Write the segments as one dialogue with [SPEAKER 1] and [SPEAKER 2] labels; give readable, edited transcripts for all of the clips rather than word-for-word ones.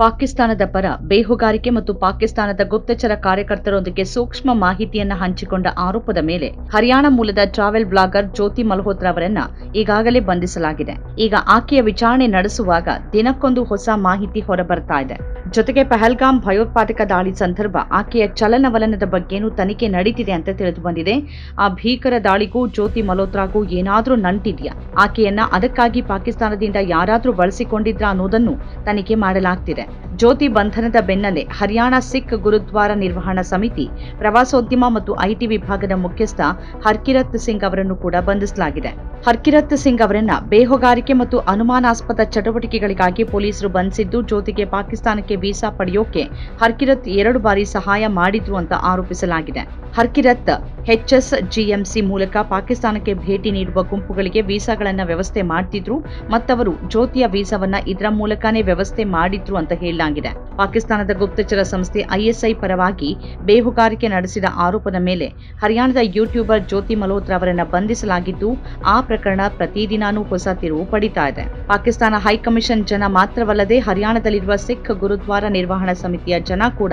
[SPEAKER 1] ಪಾಕಿಸ್ತಾನದ ಪರ ಬೇಹುಗಾರಿಕೆ ಮತ್ತು ಪಾಕಿಸ್ತಾನದ ಗುಪ್ತಚರ ಕಾರ್ಯಕರ್ತರೊಂದಿಗೆ ಸೂಕ್ಷ್ಮ ಮಾಹಿತಿಯನ್ನು ಹಂಚಿಕೊಂಡ ಆರೋಪದ ಮೇಲೆ ಹರಿಯಾಣ ಮೂಲದ ಟ್ರಾವೆಲ್ ಬ್ಲಾಗರ್ ಜ್ಯೋತಿ ಮಲ್ಹೋತ್ರಾ ಅವರನ್ನ ಈಗಾಗಲೇ ಬಂಧಿಸಲಾಗಿದೆ. ಈಗ ಆಕೆಯ ವಿಚಾರಣೆ ನಡೆಸುವಾಗ ದಿನಕ್ಕೊಂದು ಹೊಸ ಮಾಹಿತಿ ಹೊರಬರ್ತಾ ಇದೆ. ಜೊತೆಗೆ ಪಹಲ್ಗಾಮ್ ಭಯೋತ್ಪಾದಕ ದಾಳಿ ಸಂದರ್ಭ ಆಕೆಯ ಚಲನವಲನದ ಬಗ್ಗೆನೂ ತನಿಖೆ ನಡೀತಿದೆ ಅಂತ ತಿಳಿದು ಬಂದಿದೆ. ಆ ಭೀಕರ ದಾಳಿಗೂ ಜ್ಯೋತಿ ಮಲ್ಹೋತ್ರಾಗೂ ಏನಾದ್ರೂ ನಂಟಿದ್ಯಾ, ಆಕೆಯನ್ನ ಅದಕ್ಕಾಗಿ ಪಾಕಿಸ್ತಾನದಿಂದ ಯಾರಾದ್ರೂ ಬಳಸಿಕೊಂಡಿದ್ರಾ ಅನ್ನೋದನ್ನು ತನಿಖೆ ಮಾಡಲಾಗ್ತಿದೆ. ಜ್ಯೋತಿ ಬಂಧನದ ಬೆನ್ನಲ್ಲೇ ಹರಿಯಾಣ ಸಿಖ್ ಗುರುದ್ವಾರ ನಿರ್ವಹಣಾ ಸಮಿತಿ ಪ್ರವಾಸೋದ್ಯಮ ಮತ್ತು ಐಟಿ ವಿಭಾಗದ ಮುಖ್ಯಸ್ಥ ಹರ್ಕಿರತ್ ಸಿಂಗ್ ಅವರನ್ನು ಕೂಡ ಬಂಧಿಸಲಾಗಿದೆ. ಹರ್ಕಿರತ್ ಸಿಂಗ್ ಅವರನ್ನ ಬೇಹುಗಾರಿಕೆ ಮತ್ತು ಅನುಮಾನಾಸ್ಪದ ಚಟುವಟಿಕೆಗಳಿಗಾಗಿ ಪೊಲೀಸರು ಬಂಧಿಸಿದ್ದು, ಜ್ಯೋತಿಗೆ ಪಾಕಿಸ್ತಾನಕ್ಕೆ ವೀಸಾ ಪಡೆಯೋಕೆ ಹರ್ಕಿರತ್ 2 ಬಾರಿ ಸಹಾಯ ಮಾಡಿದ್ರು ಅಂತ ಆರೋಪಿಸಲಾಗಿದೆ. ಹರ್ಕಿರತ್ HSGMC ಮೂಲಕ ಪಾಕಿಸ್ತಾನಕ್ಕೆ ಭೇಟಿ ನೀಡುವ ಗುಂಪುಗಳಿಗೆ ವೀಸಾಗಳನ್ನ ವ್ಯವಸ್ಥೆ ಮಾಡ್ತಿದ್ರು ಮತ್ತವರು ಜ್ಯೋತಿಯ ವೀಸಾವನ್ನ ಇದರ ಮೂಲಕನೇ ವ್ಯವಸ್ಥೆ ಮಾಡಿದ್ರು ಅಂತ ಹೇಳಲಾಗಿದೆ. ಪಾಕಿಸ್ತಾನದ ಗುಪ್ತಚರ ಸಂಸ್ಥೆ ISI ಪರವಾಗಿ ಬೇಹುಗಾರಿಕೆ ನಡೆಸಿದ ಆರೋಪದ ಮೇಲೆ ಹರಿಯಾಣದ ಯೂಟ್ಯೂಬರ್ ಜ್ಯೋತಿ ಮಲ್ಹೋತ್ರಾ ಅವರನ್ನ ಬಂಧಿಸಲಾಗಿದ್ದು, ಆ ಪ್ರಕರಣ ಪ್ರತಿದಿನಾನೂ ಹೊಸ ತಿರುವು ಪಡಿತಾ ಇದೆ. ಪಾಕಿಸ್ತಾನ ಹೈಕಮಿಷನ್ ಜನ ಮಾತ್ರವಲ್ಲದೆ ಹರಿಯಾಣದಲ್ಲಿರುವ ಸಿಖ್ ಗುರುದ್ವಾರ ನಿರ್ವಹಣಾ ಸಮಿತಿಯ ಜನ ಕೂಡ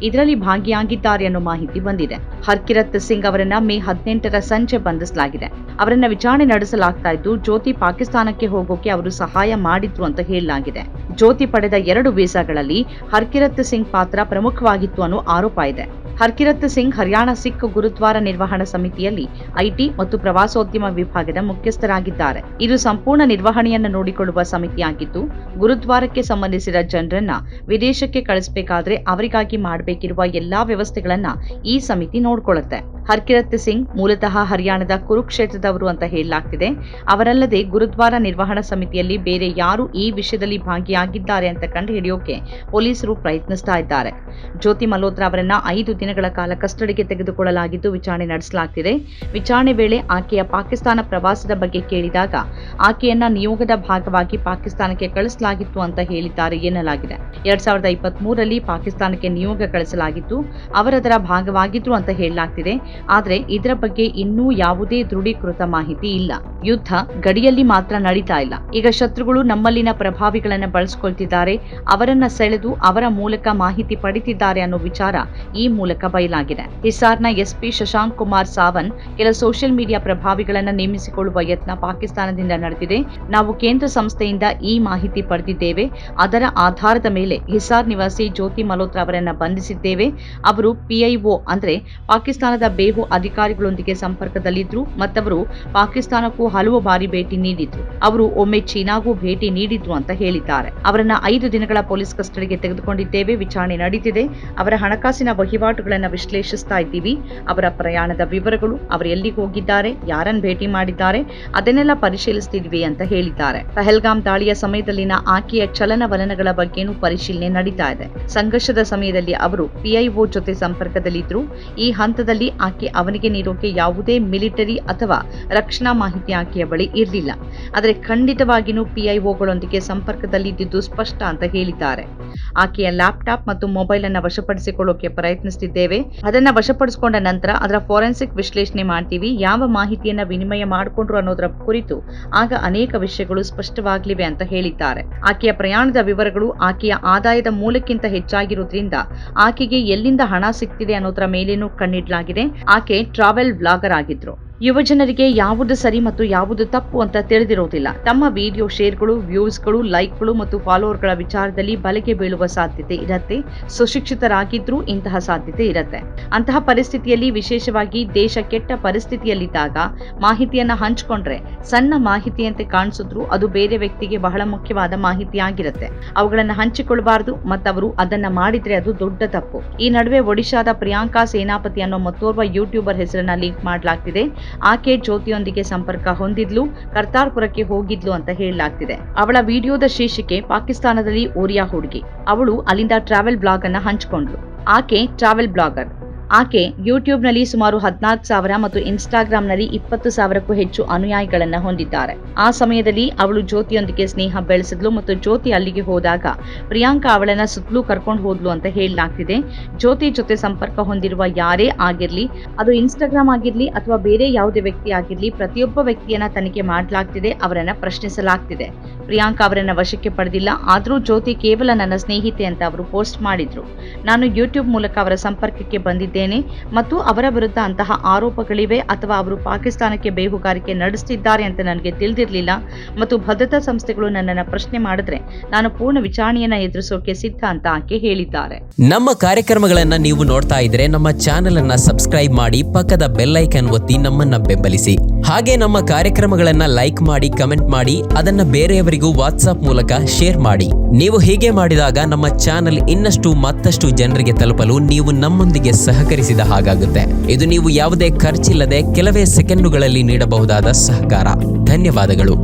[SPEAKER 1] ಇದರಲ್ಲಿ ಭಾಗಿಯಾಗಿದ್ದಾರೆ ಅನ್ನೋ ಮಾಹಿತಿ ಬಂದಿದೆ. ಹರ್ಕಿರತ್ ಸಿಂಗ್ ಅವರನ್ನ ಮೇ 18ರ ಸಂಜೆ ಬಂಧಿಸಲಾಗಿದೆ. ಅವರನ್ನ ವಿಚಾರಣೆ ನಡೆಸಲಾಗ್ತಾ ಇದ್ದು, ಜ್ಯೋತಿ ಪಾಕಿಸ್ತಾನಕ್ಕೆ ಹೋಗೋಕೆ ಅವರು ಸಹಾಯ ಮಾಡಿದ್ರು ಅಂತ ಹೇಳಲಾಗಿದೆ. ಜ್ಯೋತಿ ಪಡೆದ 2 ವೀಸಾಗಳಲ್ಲಿ ಹರ್ಕಿರತ್ ಸಿಂಗ್ ಪಾತ್ರ ಪ್ರಮುಖವಾಗಿತ್ತು ಅನ್ನೋ ಆರೋಪ ಇದೆ. ಹರ್ಕಿರತ್ ಸಿಂಗ್ ಹರಿಯಾಣ ಸಿಖ್ ಗುರುದ್ವಾರ ನಿರ್ವಹಣಾ ಸಮಿತಿಯಲ್ಲಿ ಐಟಿ ಮತ್ತು ಪ್ರವಾಸೋದ್ಯಮ ವಿಭಾಗದ ಮುಖ್ಯಸ್ಥರಾಗಿದ್ದಾರೆ. ಇದು ಸಂಪೂರ್ಣ ನಿರ್ವಹಣೆಯನ್ನು ನೋಡಿಕೊಳ್ಳುವ ಸಮಿತಿಯಾಗಿದ್ದು, ಗುರುದ್ವಾರಕ್ಕೆ ಸಂಬಂಧಿಸಿದ ಜನರನ್ನ ವಿದೇಶಕ್ಕೆ ಕಳಿಸಬೇಕಾದ್ರೆ ಅವರಿಗಾಗಿ ಮಾಡಬೇಕಿರುವ ಎಲ್ಲಾ ವ್ಯವಸ್ಥೆಗಳನ್ನ ಈ ಸಮಿತಿ ನೋಡಿಕೊಳ್ಳುತ್ತೆ. ಹರ್ಕಿರತ್ ಸಿಂಗ್ ಮೂಲತಃ ಹರಿಯಾಣದ ಕುರುಕ್ಷೇತ್ರದವರು ಅಂತ ಹೇಳಲಾಗ್ತಿದೆ. ಅವರಲ್ಲದೆ ಗುರುದ್ವಾರ ನಿರ್ವಹಣಾ ಸಮಿತಿಯಲ್ಲಿ ಬೇರೆ ಯಾರು ಈ ವಿಷಯದಲ್ಲಿ ಭಾಗಿಯಾಗಿದ್ದಾರೆ ಅಂತ ಕಂಡುಹಿಡಿಯೋಕೆ ಪೊಲೀಸರು ಪ್ರಯತ್ನಿಸ್ತಾ ಇದ್ದಾರೆ. ಜ್ಯೋತಿ ಮಲ್ಹೋತ್ರಾ ಅವರನ್ನ 5 ದಿನಗಳ ಕಾಲ ಕಸ್ಟಡಿಗೆ ತೆಗೆದುಕೊಳ್ಳಲಾಗಿದ್ದು ವಿಚಾರಣೆ ನಡೆಸಲಾಗ್ತಿದೆ. ವಿಚಾರಣೆ ವೇಳೆ ಆಕೆಯ ಪಾಕಿಸ್ತಾನ ಪ್ರವಾಸದ ಬಗ್ಗೆ ಕೇಳಿದಾಗ ಆಕೆಯನ್ನ ನಿಯೋಗದ ಭಾಗವಾಗಿ ಪಾಕಿಸ್ತಾನಕ್ಕೆ ಕಳಿಸಲಾಗಿತ್ತು ಅಂತ ಹೇಳಿದ್ದಾರೆ ಎನ್ನಲಾಗಿದೆ. 2023ರಲ್ಲಿ ಪಾಕಿಸ್ತಾನಕ್ಕೆ ನಿಯೋಗ ಕಳಿಸಲಾಗಿತ್ತು, ಅವರದರ ಭಾಗವಾಗಿದ್ರು ಅಂತ ಹೇಳಲಾಗ್ತಿದೆ. ಆದರೆ ಇದರ ಬಗ್ಗೆ ಇನ್ನೂ ಯಾವುದೇ ದೃಢೀಕೃತ ಮಾಹಿತಿ ಇಲ್ಲ. ಯುದ್ಧ ಗಡಿಯಲ್ಲಿ ಮಾತ್ರ ನಡೀತಾ ಇಲ್ಲ. ಈಗ ಶತ್ರುಗಳು ನಮ್ಮಲ್ಲಿನ ಪ್ರಭಾವಿಗಳನ್ನ ಬಳಸಿಕೊಳ್ತಿದ್ದಾರೆ, ಅವರನ್ನ ಸೆಳೆದು ಅವರ ಮೂಲಕ ಮಾಹಿತಿ ಪಡಿತಿದ್ದಾರೆ ಅನ್ನೋ ವಿಚಾರ ಈ ಮೂಲಕ ಬಯಲಾಗಿದೆ. ಹಿಸಾರ್ನ SP ಶಶಾಂಕ್ ಕುಮಾರ್ ಸಾವನ್ ಕೆಲ ಸೋಷಿಯಲ್ ಮೀಡಿಯಾ ಪ್ರಭಾವಿಗಳನ್ನ ನೇಮಿಸಿಕೊಳ್ಳುವ ಯತ್ನ ಪಾಕಿಸ್ತಾನದಿಂದ ನಡೆದಿದೆ. ನಾವು ಕೇಂದ್ರ ಸಂಸ್ಥೆಯಿಂದ ಈ ಮಾಹಿತಿ ಪಡೆದಿದ್ದೇವೆ. ಅದರ ಆಧಾರದ ಮೇಲೆ ಹಿಸಾರ್ ನಿವಾಸಿ ಜ್ಯೋತಿ ಮಲ್ಹೋತ್ರಾ ಅವರನ್ನ ಬಂಧಿಸಿದ್ದೇವೆ. ಅವರು PIO ಅಂದ್ರೆ ಪಾಕಿಸ್ತಾನದ ಬೇಹು ಅಧಿಕಾರಿಗಳೊಂದಿಗೆ ಸಂಪರ್ಕದಲ್ಲಿದ್ರು ಮತ್ತವರು ಪಾಕಿಸ್ತಾನಕ್ಕೂ ಹಲವು ಬಾರಿ ಭೇಟಿ ನೀಡಿದ್ರು. ಅವರು ಒಮ್ಮೆ ಚೀನಾಗೂ ಭೇಟಿ ನೀಡಿದ್ರು ಅಂತ ಹೇಳಿದ್ದಾರೆ. ಅವರನ್ನ 5 ದಿನಗಳ ಪೊಲೀಸ್ ಕಸ್ಟಡಿಗೆ ತೆಗೆದುಕೊಂಡಿದ್ದೇವೆ. ವಿಚಾರಣೆ ನಡೀತಿದೆ. ಅವರ ಹಣಕಾಸಿನ ವಹಿವಾಟುಗಳನ್ನು ವಿಶ್ಲೇಷಿಸ್ತಾ ಇದ್ದೀವಿ. ಅವರ ಪ್ರಯಾಣದ ವಿವರಗಳು, ಅವರು ಎಲ್ಲಿಗೆ ಹೋಗಿದ್ದಾರೆ, ಯಾರನ್ನು ಭೇಟಿ ಮಾಡಿದ್ದಾರೆ, ಅದನ್ನೆಲ್ಲ ಪರಿಶೀಲಿಸ್ತಿದ್ವಿ ಅಂತ ಹೇಳಿದ್ದಾರೆ. ಪಹಲ್ಗಾಮ್ ದಾಳಿಯ ಸಮಯದಲ್ಲಿನ ಆಕೆಯ ಚಲನವಲನಗಳ ಬಗ್ಗೆನೂ ಪರಿಶೀಲನೆ ನಡೀತಾ ಇದೆ. ಸಂಘರ್ಷದ ಸಮಯದಲ್ಲಿ ಅವರು PIO ಜೊತೆ ಸಂಪರ್ಕದಲ್ಲಿದ್ರು. ಈ ಹಂತದಲ್ಲಿ ಆಕೆ ಅವನಿಗೆ ನೀಡೋಕೆ ಯಾವುದೇ ಮಿಲಿಟರಿ ಅಥವಾ ರಕ್ಷಣಾ ಮಾಹಿತಿ ಆಕೆಯ ಬಳಿ ಇರಲಿಲ್ಲ. ಆದರೆ ಖಂಡಿತವಾಗಿಯೂ PIOಗಳೊಂದಿಗೆ ಸಂಪರ್ಕದಲ್ಲಿದ್ದು ಸ್ಪಷ್ಟ ಅಂತ ಹೇಳಿದ್ದಾರೆ. ಆಕೆಯ ಲ್ಯಾಪ್ಟಾಪ್ ಮತ್ತು ಮೊಬೈಲ್ ಅನ್ನ ವಶಪಡಿಸಿಕೊಳ್ಳೋಕೆ ಪ್ರಯತ್ನಿಸುತ್ತಿದ್ದೇವೆ. ಅದನ್ನ ವಶಪಡಿಸಿಕೊಂಡ ನಂತರ ಅದರ ಫೋರೆನ್ಸಿಕ್ ವಿಶ್ಲೇಷಣೆ ಮಾಡ್ತೀವಿ. ಯಾವ ಮಾಹಿತಿಯನ್ನ ವಿನಿಮಯ ಮಾಡಿಕೊಂಡ್ರು ಅನ್ನೋದರ ಕುರಿತು ಆಗ ಅನೇಕ ವಿಷಯಗಳು ಸ್ಪಷ್ಟವಾಗಲಿವೆ ಅಂತ ಹೇಳಿದ್ದಾರೆ. ಆಕೆಯ ಪ್ರಯಾಣದ ವಿವರಗಳು ಆಕೆಯ ಆದಾಯದ ಮೂಲಕ್ಕಿಂತ ಹೆಚ್ಚಾಗಿರೋದ್ರಿಂದ ಆಕೆಗೆ ಎಲ್ಲಿಂದ ಹಣ ಸಿಗ್ತಿದೆ ಅನ್ನೋದರ ಮೇಲೇನೂ ಕಣ್ಣಿಡಲಾಗಿದೆ. ಆಕೆ ಟ್ರಾವೆಲ್ ಬ್ಲಾಗರ್ ಆಗಿದ್ರು. ಯುವಜನರಿಗೆ ಯಾವುದು ಸರಿ ಮತ್ತು ಯಾವುದು ತಪ್ಪು ಅಂತ ತಿಳಿದಿರೋದಿಲ್ಲ. ತಮ್ಮ ವಿಡಿಯೋ ಶೇರ್ಗಳು, ವ್ಯೂಸ್ಗಳು, ಲೈಕ್ಗಳು ಮತ್ತು ಫಾಲೋವರ್ಗಳ ವಿಚಾರದಲ್ಲಿ ಬಲೆಗೆ ಬೀಳುವ ಸಾಧ್ಯತೆ ಇರುತ್ತೆ. ಸುಶಿಕ್ಷಿತರಾಗಿದ್ರೂ ಇಂತಹ ಸಾಧ್ಯತೆ ಇರುತ್ತೆ. ಅಂತಹ ಪರಿಸ್ಥಿತಿಯಲ್ಲಿ ವಿಶೇಷವಾಗಿ ದೇಶ ಕೆಟ್ಟ ಪರಿಸ್ಥಿತಿಯಲ್ಲಿದ್ದಾಗ ಮಾಹಿತಿಯನ್ನ ಹಂಚಿಕೊಂಡ್ರೆ ಸಣ್ಣ ಮಾಹಿತಿಯಂತೆ ಕಾಣಿಸಿದ್ರು ಅದು ಬೇರೆ ವ್ಯಕ್ತಿಗೆ ಬಹಳ ಮುಖ್ಯವಾದ ಮಾಹಿತಿಯಾಗಿರುತ್ತೆ. ಅವುಗಳನ್ನು ಹಂಚಿಕೊಳ್ಳಬಾರದು ಮತ್ತವರು ಅದನ್ನ ಮಾಡಿದ್ರೆ ಅದು ದೊಡ್ಡ ತಪ್ಪು. ಈ ನಡುವೆ ಒಡಿಶಾದ ಪ್ರಿಯಾಂಕಾ ಸೇನಾಪತಿ ಅನ್ನೋ ಮತ್ತೋರ್ವ ಯೂಟ್ಯೂಬರ್ ಹೆಸರನ್ನ ಲಿಂಕ್ ಮಾಡಲಾಗ್ತಿದೆ. ಆಕೆ ಜ್ಯೋತಿಯೊಂದಿಗೆ ಸಂಪರ್ಕ ಹೊಂದಿದ್ಲು, ಕರ್ತಾರ್ಪುರಕ್ಕೆ ಹೋಗಿದ್ಲು ಅಂತ ಹೇಳಲಾಗ್ತಿದೆ. ಅವಳ ವಿಡಿಯೋದ ಶೀರ್ಷಿಕೆ ಪಾಕಿಸ್ತಾನದಲ್ಲಿ ಓರಿಯಾ ಹುಡುಗಿ. ಅವಳು ಅಲ್ಲಿಂದ ಟ್ರಾವೆಲ್ ಬ್ಲಾಗ್ ಅನ್ನ ಹಂಚಿಕೊಂಡ್ಲು. ಆಕೆ ಟ್ರಾವೆಲ್ ಬ್ಲಾಗರ್. ಆಕೆ ಯೂಟ್ಯೂಬ್ನಲ್ಲಿ ಸುಮಾರು 14,000 ಮತ್ತು ಇನ್ಸ್ಟಾಗ್ರಾಂನಲ್ಲಿ 20,000ಕ್ಕೂ ಹೆಚ್ಚು ಅನುಯಾಯಿಗಳನ್ನ ಹೊಂದಿದ್ದಾರೆ. ಆ ಸಮಯದಲ್ಲಿ ಅವಳು ಜ್ಯೋತಿಯೊಂದಿಗೆ ಸ್ನೇಹ ಬೆಳೆಸಿದ್ಲು ಮತ್ತು ಜ್ಯೋತಿ ಅಲ್ಲಿಗೆ ಹೋದಾಗ ಪ್ರಿಯಾಂಕಾ ಅವಳನ್ನ ಸುತ್ತಲೂ ಕರ್ಕೊಂಡು ಹೋದ್ಲು ಅಂತ ಹೇಳಲಾಗ್ತಿದೆ. ಜ್ಯೋತಿ ಜೊತೆ ಸಂಪರ್ಕ ಹೊಂದಿರುವ ಯಾರೇ ಆಗಿರ್ಲಿ, ಅದು ಇನ್ಸ್ಟಾಗ್ರಾಮ್ ಆಗಿರ್ಲಿ ಅಥವಾ ಬೇರೆ ಯಾವುದೇ ವ್ಯಕ್ತಿ ಆಗಿರ್ಲಿ, ಪ್ರತಿಯೊಬ್ಬ ವ್ಯಕ್ತಿಯನ್ನ ತನಿಖೆ ಮಾಡಲಾಗ್ತಿದೆ, ಅವರನ್ನ ಪ್ರಶ್ನಿಸಲಾಗ್ತಿದೆ. ಪ್ರಿಯಾಂಕಾ ಅವರನ್ನ ವಶಕ್ಕೆ ಪಡೆದಿಲ್ಲ. ಆದರೂ ಜ್ಯೋತಿ ಕೇವಲ ನನ್ನ ಸ್ನೇಹಿತೆ ಅಂತ ಅವರು ಪೋಸ್ಟ್ ಮಾಡಿದ್ರು. ನಾನು ಯೂಟ್ಯೂಬ್ ಮೂಲಕ ಅವರ ಸಂಪರ್ಕಕ್ಕೆ ಬಂದಿದ್ದೇನೆ ಮತ್ತು ಅವರ ವಿರುದ್ಧ ಅಂತಹ ಆರೋಪಗಳಿವೆ ಅಥವಾ ಅವರು ಪಾಕಿಸ್ತಾನಕ್ಕೆ ಬೇಹುಗಾರಿಕೆ ನಡೆಸುತ್ತಿದ್ದಾರೆ ಅಂತ ನನಗೆ ತಿಳಿದಿರಲಿಲ್ಲ ಮತ್ತು ಭದ್ರತಾ ಸಂಸ್ಥೆಗಳು ನನ್ನನ್ನು ಪ್ರಶ್ನೆ ಮಾಡಿದ್ರೆ ನಾನು ಪೂರ್ಣ ವಿಚಾರಣೆಯನ್ನ ಎದುರಿಸೋಕೆ ಸಿದ್ಧ ಅಂತ ಆಕೆ ಹೇಳಿದ್ದಾರೆ.
[SPEAKER 2] ನಮ್ಮ ಕಾರ್ಯಕ್ರಮಗಳನ್ನ ನೀವು ನೋಡ್ತಾ ಇದ್ರೆ ನಮ್ಮ ಚಾನೆಲ್ ಅನ್ನ ಸಬ್ಸ್ಕ್ರೈಬ್ ಮಾಡಿ, ಪಕ್ಕದ ಬೆಲ್ ಐಕಾನ್ ಒತ್ತಿ ನಮ್ಮನ್ನ ಬೆಂಬಲಿಸಿ. ಹಾಗೆ ನಮ್ಮ ಕಾರ್ಯಕ್ರಮಗಳನ್ನ ಲೈಕ್ ಮಾಡಿ, ಕಮೆಂಟ್ ಮಾಡಿ, ಅದನ್ನ ಬೇರೆಯವರಿಗೂ ವಾಟ್ಸ್ಆಪ್ ಮೂಲಕ ಶೇರ್ ಮಾಡಿ. ನೀವು ಹೀಗೆ ಮಾಡಿದಾಗ ನಮ್ಮ ಚಾನೆಲ್ ಇನ್ನಷ್ಟು ಮತ್ತಷ್ಟು ಜನರಿಗೆ ತಲುಪಲು ನೀವು ನಮ್ಮೊಂದಿಗೆ ಸಹಕರಿಸಿದ ಹಾಗಾಗುತ್ತೆ. ಇದು ನೀವು ಯಾವುದೇ ಖರ್ಚಿಲ್ಲದೆ ಕೆಲವೇ ಸೆಕೆಂಡುಗಳಲ್ಲಿ ನೀಡಬಹುದಾದ ಸಹಕಾರ. ಧನ್ಯವಾದಗಳು.